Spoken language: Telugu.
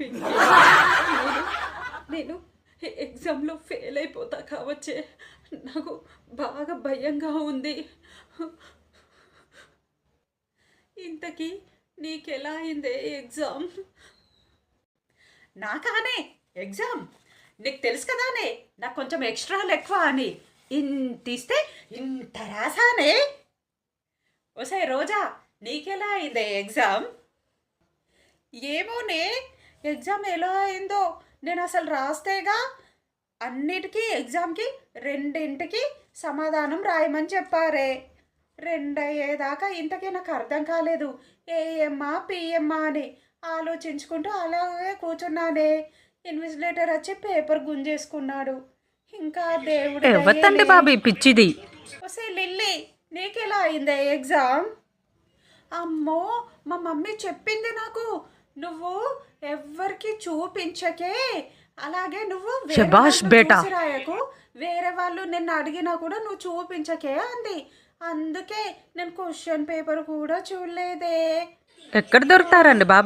పింకీ, నేను ఎగ్జామ్లో ఫెయిల్ అయిపోతా కావచ్చే. నాకు బాగా భయంగా ఉంది. ఇంతకీ నీకెలా అయిందే ఎగ్జామ్? నాకానే ఎగ్జామ్ నీకు తెలుసు కదానే, నాకు కొంచెం ఎక్స్ట్రాలు ఎక్కువ అని. ఇంత ఇస్తే ఇంత రాసానే. ఓసే రోజా, నీకెలా అయిందే ఎగ్జామ్? ఏమోనే, ఎగ్జామ్ ఎలా అయిందో నేను అసలు రాస్తేగా అన్నిటికీ ఎగ్జామ్కి రెండింటికి సమాధానం రాయమని చెప్పారే. రెండయ్యేదాకా ఇంతకీ నాకు అర్థం కాలేదు. ఏఎమ్మా పిఎమ్మా అని ఆలోచించుకుంటూ అలాగే కూర్చున్నానే. ఇన్విజిలేటర్ వచ్చి పేపర్ గుంజేసుకున్నాడు. ఇంకా దేవుడు ఎవత్తండి బాబీ పిచ్చిది. వస్తే లిల్లీ, నీకెలా అయిందే ఎగ్జామ్? అమ్మో, మా మమ్మీ చెప్పింది నాకు, నువ్వు ఎవ్వరికి చూపించకే, అలాగే నువ్వు శభాష్ బేటా, రాయకు, వేరే వాళ్ళు నిన్ను అడిగినా కూడా నువ్వు చూపించకే అంది. అందుకే నేను క్వశ్చన్ పేపర్ కూడా చూడలేదే. ఎక్కడ దొరుకుతారండి బాబీ?